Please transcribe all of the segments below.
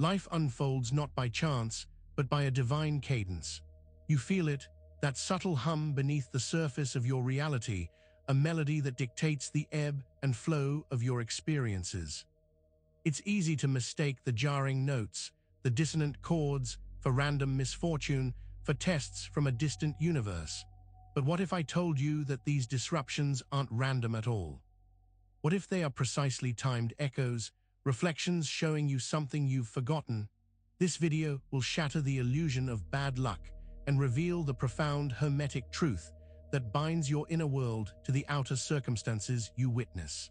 Life unfolds not by chance, but by a divine cadence. You feel it, that subtle hum beneath the surface of your reality, a melody that dictates the ebb and flow of your experiences. It's easy to mistake the jarring notes, the dissonant chords, for random misfortune, for tests from a distant universe. But what if I told you that these disruptions aren't random at all? What if they are precisely timed echoes, reflections showing you something you've forgotten? This video will shatter the illusion of bad luck and reveal the profound hermetic truth that binds your inner world to the outer circumstances you witness.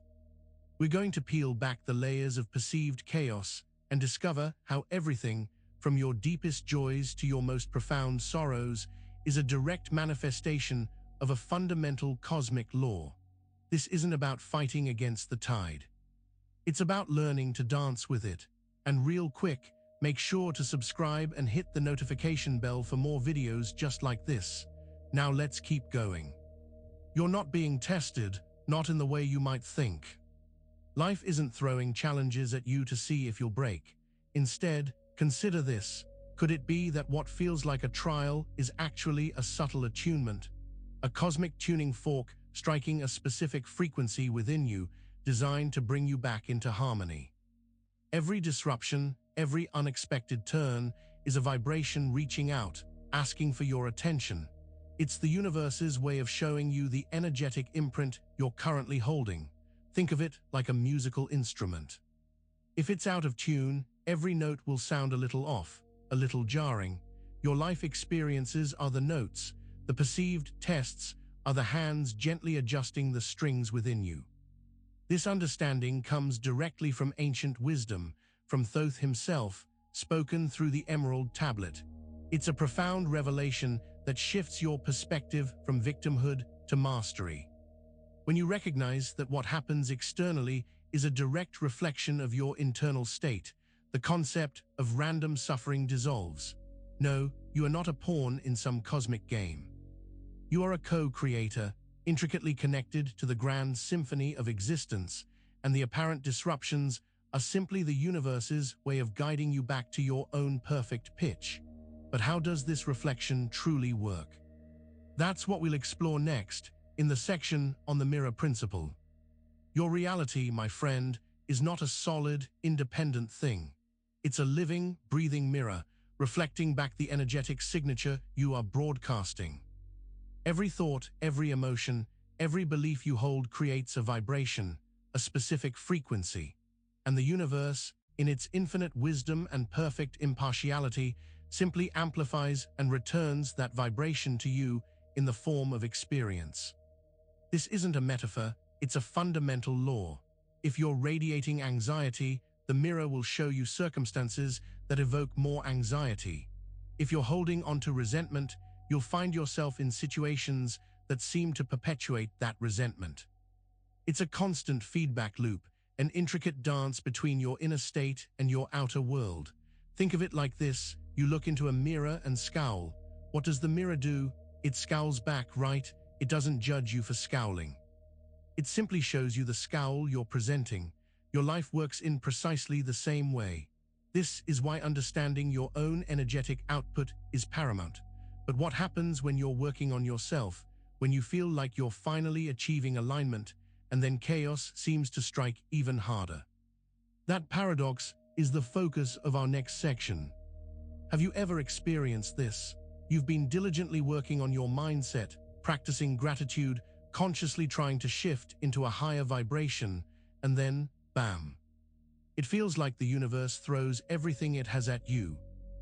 We're going to peel back the layers of perceived chaos and discover how everything, from your deepest joys to your most profound sorrows, is a direct manifestation of a fundamental cosmic law. This isn't about fighting against the tide. It's about learning to dance with it. And real quick, make sure to subscribe and hit the notification bell for more videos just like this. Now let's keep going. You're not being tested, not in the way you might think. Life isn't throwing challenges at you to see if you'll break. Instead, consider this. Could it be that what feels like a trial is actually a subtle attunement? A cosmic tuning fork striking a specific frequency within you, designed to bring you back into harmony. Every disruption, every unexpected turn, is a vibration reaching out, asking for your attention. It's the universe's way of showing you the energetic imprint you're currently holding. Think of it like a musical instrument. If it's out of tune, every note will sound a little off, a little jarring. Your life experiences are the notes. The perceived tests are the hands gently adjusting the strings within you. This understanding comes directly from ancient wisdom, from Thoth himself, spoken through the Emerald Tablet. It's a profound revelation that shifts your perspective from victimhood to mastery. When you recognize that what happens externally is a direct reflection of your internal state, the concept of random suffering dissolves. No, you are not a pawn in some cosmic game. You are a co-creator, intricately connected to the grand symphony of existence, and the apparent disruptions are simply the universe's way of guiding you back to your own perfect pitch. But how does this reflection truly work? That's what we'll explore next, in the section on the mirror principle. Your reality, my friend, is not a solid, independent thing. It's a living, breathing mirror, reflecting back the energetic signature you are broadcasting. Every thought, every emotion, every belief you hold creates a vibration, a specific frequency. And the universe, in its infinite wisdom and perfect impartiality, simply amplifies and returns that vibration to you in the form of experience. This isn't a metaphor, it's a fundamental law. If you're radiating anxiety, the mirror will show you circumstances that evoke more anxiety. If you're holding onto resentment, you'll find yourself in situations that seem to perpetuate that resentment. It's a constant feedback loop, an intricate dance between your inner state and your outer world. Think of it like this: you look into a mirror and scowl. What does the mirror do? It scowls back, right? It doesn't judge you for scowling. It simply shows you the scowl you're presenting. Your life works in precisely the same way. This is why understanding your own energetic output is paramount. But what happens when you're working on yourself, when you feel like you're finally achieving alignment, and then chaos seems to strike even harder? That paradox is the focus of our next section. Have you ever experienced this? You've been diligently working on your mindset, practicing gratitude, consciously trying to shift into a higher vibration, and then, bam. It feels like the universe throws everything it has at you.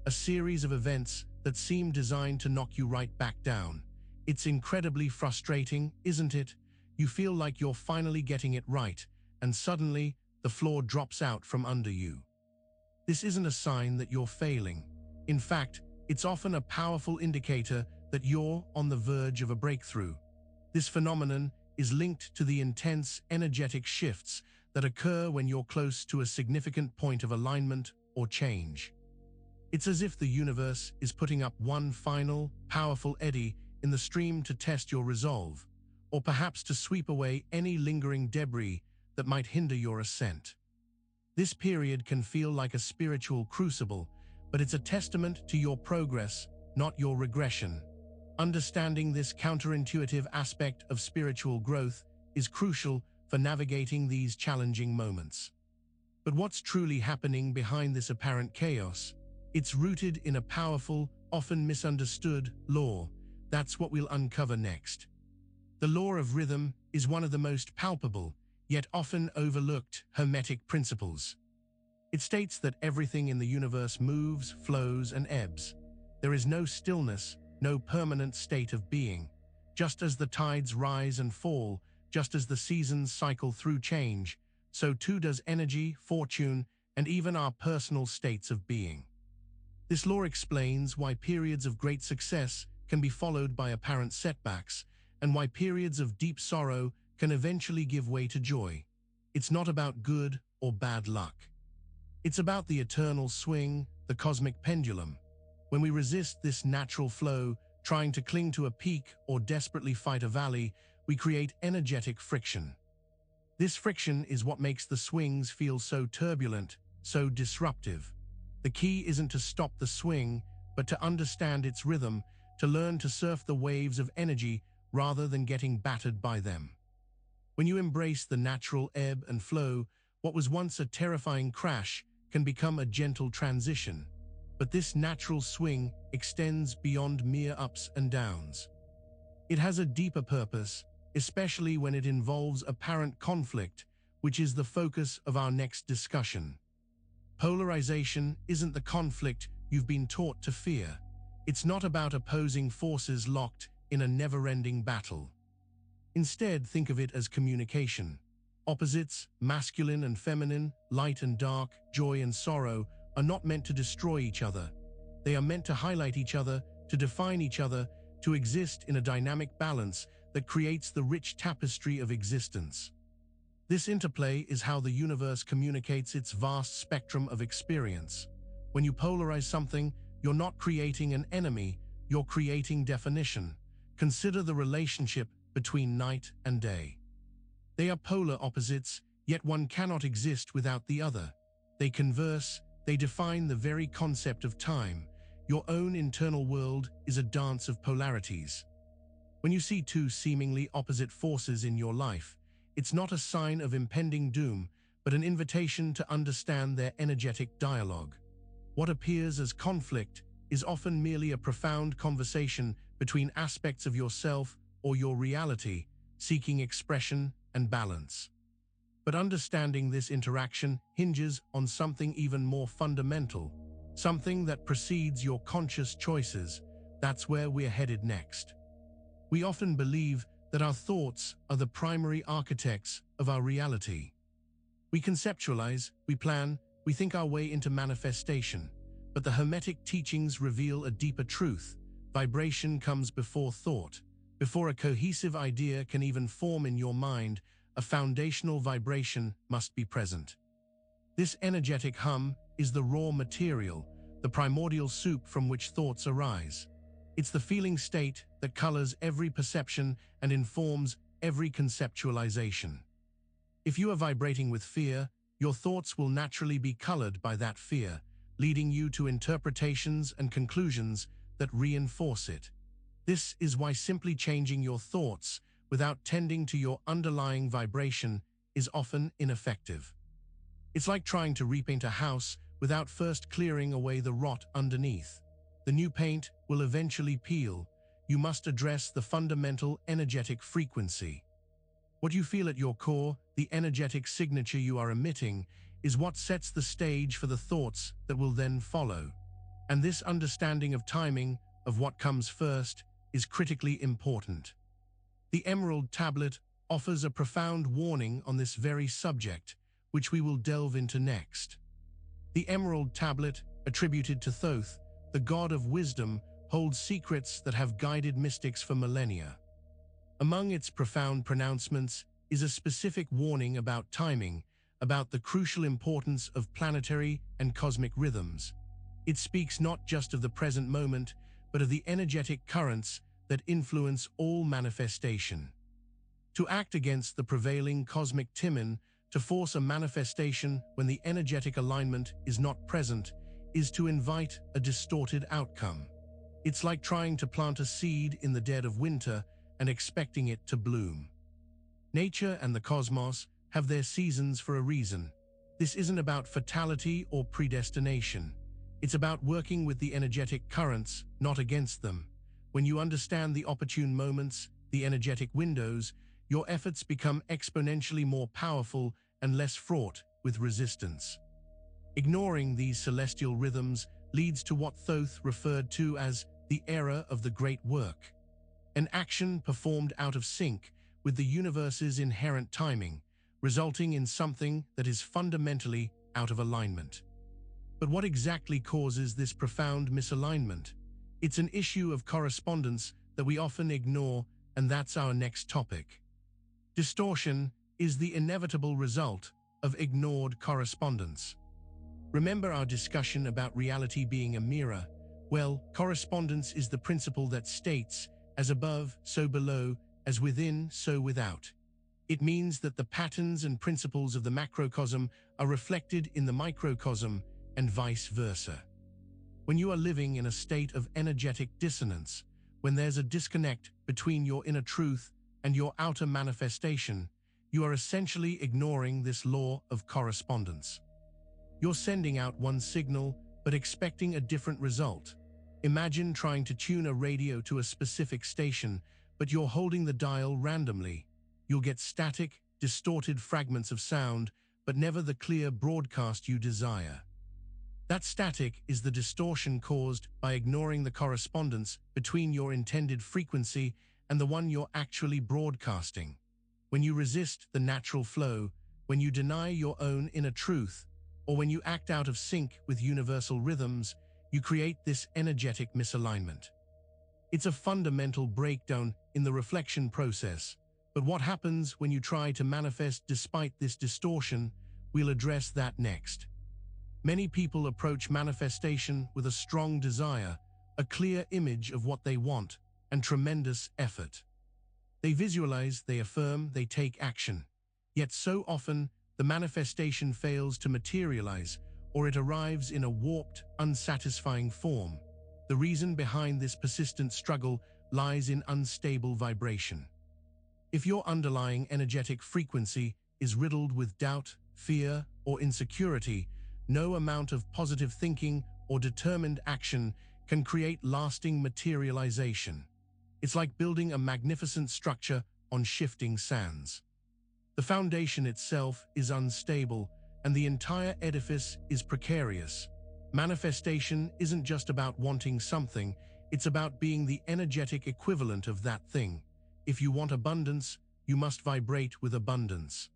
A series of events that seem designed to knock you right back down. It's incredibly frustrating, isn't it? You feel like you're finally getting it right, and suddenly, the floor drops out from under you. This isn't a sign that you're failing. In fact, it's often a powerful indicator that you're on the verge of a breakthrough. This phenomenon is linked to the intense energetic shifts that occur when you're close to a significant point of alignment or change. It's as if the universe is putting up one final, powerful eddy in the stream to test your resolve, or perhaps to sweep away any lingering debris that might hinder your ascent. This period can feel like a spiritual crucible, but it's a testament to your progress, not your regression. Understanding this counterintuitive aspect of spiritual growth is crucial for navigating these challenging moments. But what's truly happening behind this apparent chaos? It's rooted in a powerful, often misunderstood law. That's what we'll uncover next. The law of rhythm is one of the most palpable, yet often overlooked, Hermetic principles. It states that everything in the universe moves, flows, and ebbs. There is no stillness, no permanent state of being. Just as the tides rise and fall, just as the seasons cycle through change, so too does energy, fortune, and even our personal states of being. This law explains why periods of great success can be followed by apparent setbacks, and why periods of deep sorrow can eventually give way to joy. It's not about good or bad luck. It's about the eternal swing, the cosmic pendulum. When we resist this natural flow, trying to cling to a peak or desperately fight a valley, we create energetic friction. This friction is what makes the swings feel so turbulent, so disruptive. The key isn't to stop the swing, but to understand its rhythm, to learn to surf the waves of energy rather than getting battered by them. When you embrace the natural ebb and flow, what was once a terrifying crash can become a gentle transition. But this natural swing extends beyond mere ups and downs. It has a deeper purpose, especially when it involves apparent conflict, which is the focus of our next discussion. Polarization isn't the conflict you've been taught to fear. It's not about opposing forces locked in a never-ending battle. Instead, think of it as communication. Opposites, masculine and feminine, light and dark, joy and sorrow, are not meant to destroy each other. They are meant to highlight each other, to define each other, to exist in a dynamic balance that creates the rich tapestry of existence. This interplay is how the universe communicates its vast spectrum of experience. When you polarize something, you're not creating an enemy, you're creating definition. Consider the relationship between night and day. They are polar opposites, yet one cannot exist without the other. They converse, they define the very concept of time. Your own internal world is a dance of polarities. When you see two seemingly opposite forces in your life, it's not a sign of impending doom, but an invitation to understand their energetic dialogue. What appears as conflict is often merely a profound conversation between aspects of yourself or your reality, seeking expression and balance. But understanding this interaction hinges on something even more fundamental, something that precedes your conscious choices. That's where we're headed next. We often believe that our thoughts are the primary architects of our reality. We conceptualize, we plan, we think our way into manifestation. But the Hermetic teachings reveal a deeper truth. Vibration comes before thought. Before a cohesive idea can even form in your mind, a foundational vibration must be present. This energetic hum is the raw material, the primordial soup from which thoughts arise. It's the feeling state that colors every perception and informs every conceptualization. If you are vibrating with fear, your thoughts will naturally be colored by that fear, leading you to interpretations and conclusions that reinforce it. This is why simply changing your thoughts without tending to your underlying vibration is often ineffective. It's like trying to repaint a house without first clearing away the rot underneath. The new paint will eventually peel. You must address the fundamental energetic frequency. What you feel at your core, the energetic signature you are emitting, is what sets the stage for the thoughts that will then follow. And this understanding of timing, of what comes first, is critically important. The Emerald Tablet offers a profound warning on this very subject, which we will delve into next. The Emerald Tablet, attributed to Thoth, the god of wisdom, holds secrets that have guided mystics for millennia. Among its profound pronouncements is a specific warning about timing, about the crucial importance of planetary and cosmic rhythms. It speaks not just of the present moment, but of the energetic currents that influence all manifestation. To act against the prevailing cosmic timon, To force a manifestation when the energetic alignment is not present is to invite a distorted outcome. It's like trying to plant a seed in the dead of winter and expecting it to bloom. Nature and the cosmos have their seasons for a reason. This isn't about fatality or predestination. It's about working with the energetic currents, not against them. When you understand the opportune moments, the energetic windows, your efforts become exponentially more powerful and less fraught with resistance. Ignoring these celestial rhythms leads to what Thoth referred to as the era of the great work, an action performed out of sync with the universe's inherent timing, resulting in something that is fundamentally out of alignment. But what exactly causes this profound misalignment? It's an issue of correspondence that we often ignore, and that's our next topic. Distortion is the inevitable result of ignored correspondence. Remember our discussion about reality being a mirror? Well, correspondence is the principle that states, as above, so below, as within, so without. It means that the patterns and principles of the macrocosm are reflected in the microcosm and vice versa. When you are living in a state of energetic dissonance, when there's a disconnect between your inner truth and your outer manifestation, you are essentially ignoring this law of correspondence. You're sending out one signal but expecting a different result. Imagine trying to tune a radio to a specific station, but you're holding the dial randomly. You'll get static, distorted fragments of sound, but never the clear broadcast you desire. That static is the distortion caused by ignoring the correspondence between your intended frequency and the one you're actually broadcasting. When you resist the natural flow, when you deny your own inner truth, or when you act out of sync with universal rhythms, you create this energetic misalignment. It's a fundamental breakdown in the reflection process. But what happens when you try to manifest despite this distortion? We'll address that next. Many people approach manifestation with a strong desire, a clear image of what they want, and tremendous effort. They visualize, they affirm, they take action. Yet so often, the manifestation fails to materialize, or it arrives in a warped, unsatisfying form. The reason behind this persistent struggle lies in unstable vibration. If your underlying energetic frequency is riddled with doubt, fear, or insecurity, no amount of positive thinking or determined action can create lasting materialization. It's like building a magnificent structure on shifting sands. The foundation itself is unstable, and the entire edifice is precarious. Manifestation isn't just about wanting something, it's about being the energetic equivalent of that thing. If you want abundance, you must vibrate with abundance.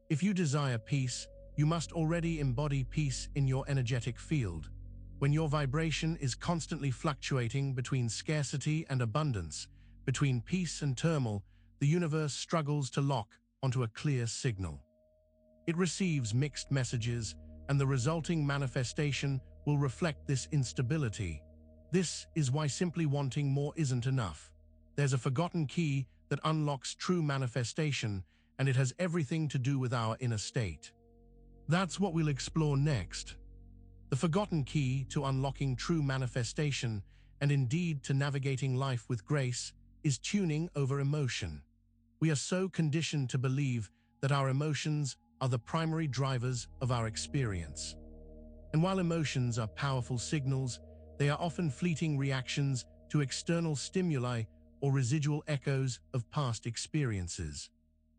If you desire peace, you must already embody peace in your energetic field. When your vibration is constantly fluctuating between scarcity and abundance, between peace and turmoil, the universe struggles to lock onto a clear signal. It receives mixed messages, and the resulting manifestation will reflect this instability. This is why simply wanting more isn't enough. There's a forgotten key that unlocks true manifestation, and it has everything to do with our inner state. That's what we'll explore next. The forgotten key to unlocking true manifestation, and indeed to navigating life with grace, is tuning over emotion. We are so conditioned to believe that our emotions are the primary drivers of our experience. And while emotions are powerful signals, they are often fleeting reactions to external stimuli or residual echoes of past experiences.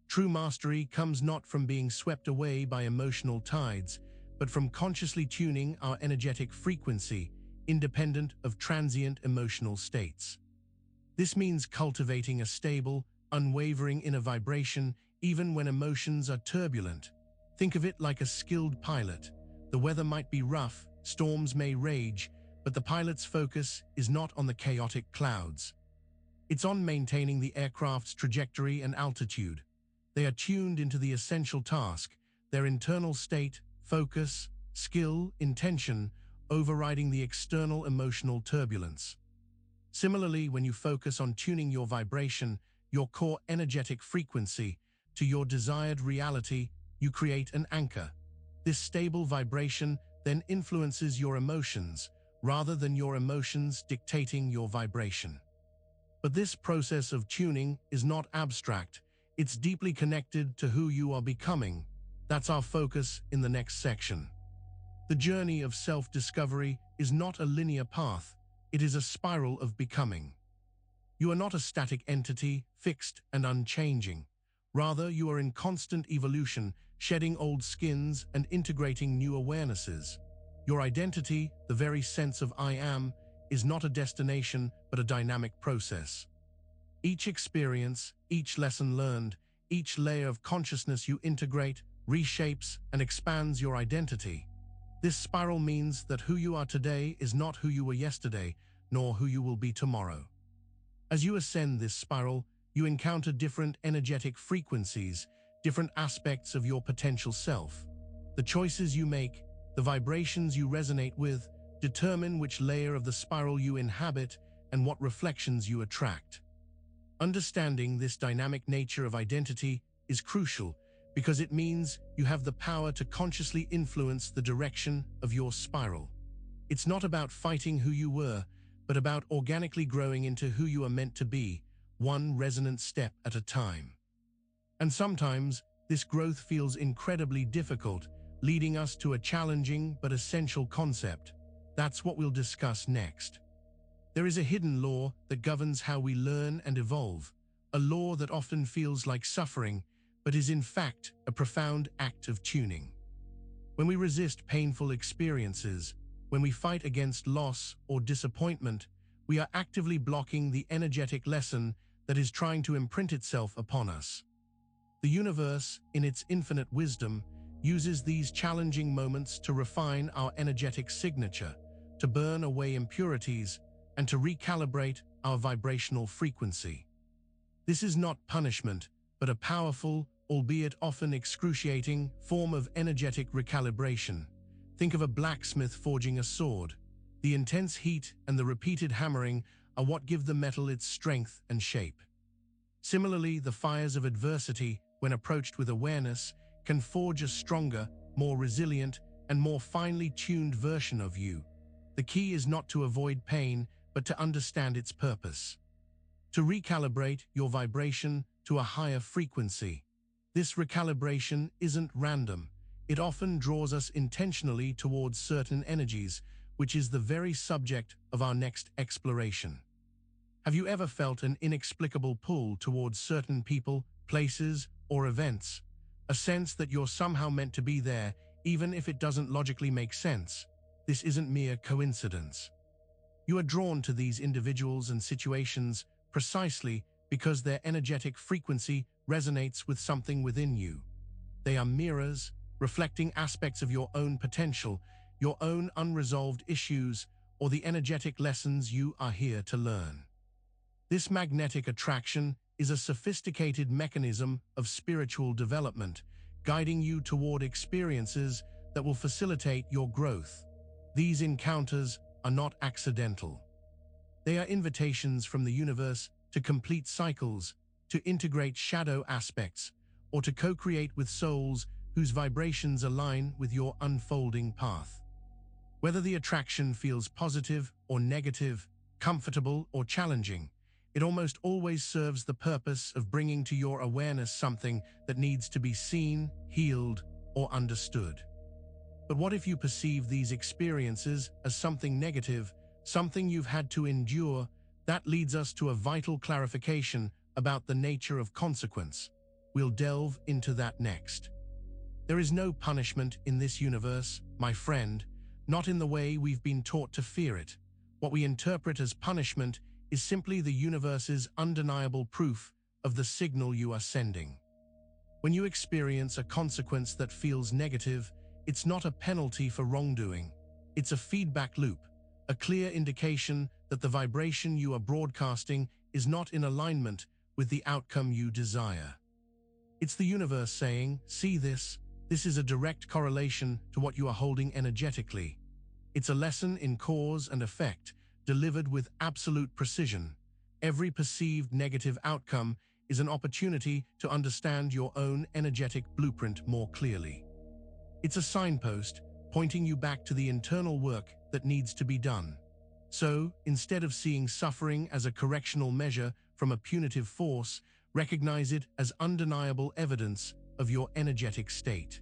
True mastery comes not from being swept away by emotional tides, but from consciously tuning our energetic frequency, independent of transient emotional states. This means cultivating a stable, unwavering inner vibration even when emotions are turbulent. Think of it like a skilled pilot. The weather might be rough, storms may rage, but the pilot's focus is not on the chaotic clouds. It's on maintaining the aircraft's trajectory and altitude. They are tuned into the essential task, their internal state, focus, skill, intention, overriding the external emotional turbulence. Similarly, when you focus on tuning your vibration, your core energetic frequency, to your desired reality, you create an anchor. This stable vibration then influences your emotions, rather than your emotions dictating your vibration. But this process of tuning is not abstract, it's deeply connected to who you are becoming. That's our focus in the next section. The journey of self-discovery is not a linear path, it is a spiral of becoming. You are not a static entity, fixed and unchanging. Rather, you are in constant evolution, shedding old skins and integrating new awarenesses. Your identity, the very sense of I am, is not a destination but a dynamic process. Each experience, each lesson learned, each layer of consciousness you integrate, reshapes and expands your identity. This spiral means that who you are today is not who you were yesterday, nor who you will be tomorrow. As you ascend this spiral, you encounter different energetic frequencies, different aspects of your potential self. The choices you make, the vibrations you resonate with, determine which layer of the spiral you inhabit and what reflections you attract. Understanding this dynamic nature of identity is crucial because it means you have the power to consciously influence the direction of your spiral. It's not about fighting who you were, but about organically growing into who you are meant to be, one resonant step at a time. And sometimes, this growth feels incredibly difficult, leading us to a challenging but essential concept. That's what we'll discuss next. There is a hidden law that governs how we learn and evolve, a law that often feels like suffering, but is in fact a profound act of tuning. When we resist painful experiences, when we fight against loss or disappointment, we are actively blocking the energetic lesson that is trying to imprint itself upon us. The universe, in its infinite wisdom, uses these challenging moments to refine our energetic signature, to burn away impurities, and to recalibrate our vibrational frequency. This is not punishment, but a powerful, albeit often excruciating, form of energetic recalibration. Think of a blacksmith forging a sword. The intense heat and the repeated hammering are what give the metal its strength and shape. Similarly, the fires of adversity, when approached with awareness, can forge a stronger, more resilient, and more finely tuned version of you. The key is not to avoid pain, but to understand its purpose. To recalibrate your vibration to a higher frequency. This recalibration isn't random. It often draws us intentionally towards certain energies, which is the very subject of our next exploration. Have you ever felt an inexplicable pull towards certain people, places, or events? A sense that you're somehow meant to be there, even if it doesn't logically make sense? This isn't mere coincidence. You are drawn to these individuals and situations precisely because their energetic frequency resonates with something within you. They are mirrors, reflecting aspects of your own potential, your own unresolved issues, or the energetic lessons you are here to learn. This magnetic attraction is a sophisticated mechanism of spiritual development, guiding you toward experiences that will facilitate your growth. These encounters are not accidental. They are invitations from the universe to complete cycles, to integrate shadow aspects, or to co-create with souls whose vibrations align with your unfolding path. Whether the attraction feels positive or negative, comfortable or challenging, it almost always serves the purpose of bringing to your awareness something that needs to be seen, healed, or understood. But what if you perceive these experiences as something negative, something you've had to endure? That leads us to a vital clarification about the nature of consequence. We'll delve into that next. There is no punishment in this universe, my friend, not in the way we've been taught to fear it. What we interpret as punishment is simply the universe's undeniable proof of the signal you are sending. When you experience a consequence that feels negative, it's not a penalty for wrongdoing. It's a feedback loop, a clear indication that the vibration you are broadcasting is not in alignment with the outcome you desire. It's the universe saying, see this is a direct correlation to what you are holding energetically. It's a lesson in cause and effect, delivered with absolute precision. Every perceived negative outcome is an opportunity to understand your own energetic blueprint more clearly. It's a signpost pointing you back to the internal work that needs to be done. So, instead of seeing suffering as a correctional measure from a punitive force, recognize it as undeniable evidence of your energetic state.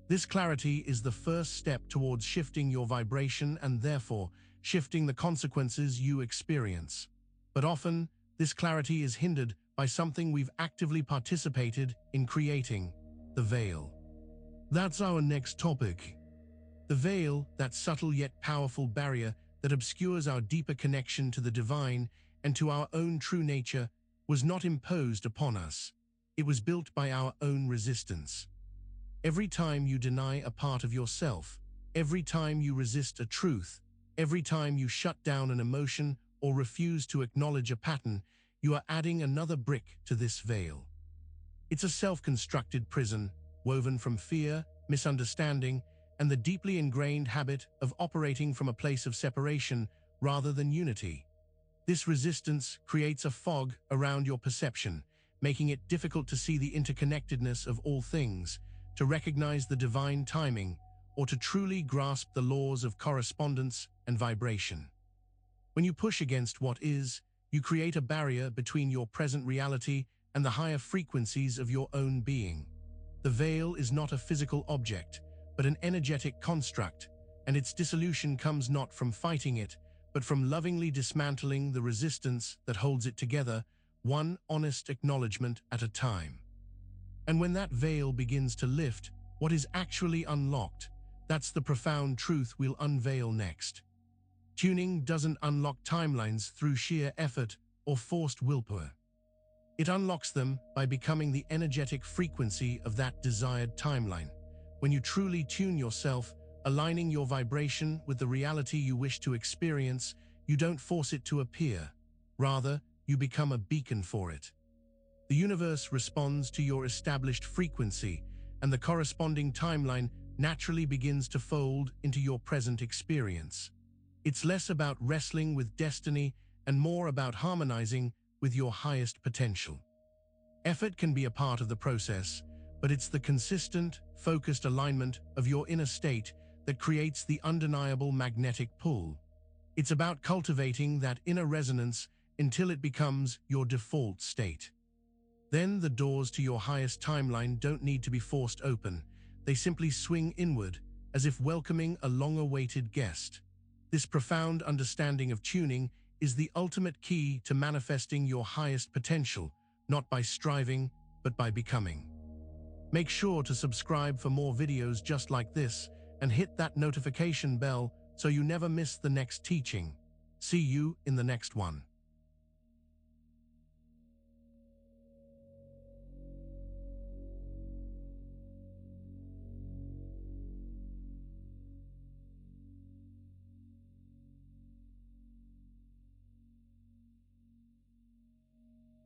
This clarity is the first step towards shifting your vibration and therefore shifting the consequences you experience. But often, this clarity is hindered by something we've actively participated in creating: the veil. That's our next topic. The veil, that subtle yet powerful barrier that obscures our deeper connection to the divine and to our own true nature, was not imposed upon us. It was built by our own resistance. Every time you deny a part of yourself, every time you resist a truth, every time you shut down an emotion or refuse to acknowledge a pattern, you are adding another brick to this veil. It's a self-constructed prison, woven from fear, misunderstanding, and the deeply ingrained habit of operating from a place of separation rather than unity. This resistance creates a fog around your perception, making it difficult to see the interconnectedness of all things, to recognize the divine timing, or to truly grasp the laws of correspondence and vibration. When you push against what is, you create a barrier between your present reality and the higher frequencies of your own being. The veil is not a physical object, but an energetic construct, and its dissolution comes not from fighting it, but from lovingly dismantling the resistance that holds it together, one honest acknowledgement at a time. And when that veil begins to lift, what is actually unlocked, that's the profound truth we'll unveil next. Tuning doesn't unlock timelines through sheer effort or forced willpower. It unlocks them by becoming the energetic frequency of that desired timeline. When you truly tune yourself, aligning your vibration with the reality you wish to experience, you don't force it to appear. Rather, you become a beacon for it. The universe responds to your established frequency, and the corresponding timeline naturally begins to fold into your present experience. It's less about wrestling with destiny and more about harmonizing with your highest potential. Effort can be a part of the process, but it's the consistent, focused alignment of your inner state that creates the undeniable magnetic pull. It's about cultivating that inner resonance until it becomes your default state. Then the doors to your highest timeline don't need to be forced open. They simply swing inward, as if welcoming a long-awaited guest. This profound understanding of tuning is the ultimate key to manifesting your highest potential, not by striving, but by becoming. Make sure to subscribe for more videos just like this and hit that notification bell so you never miss the next teaching. See you in the next one.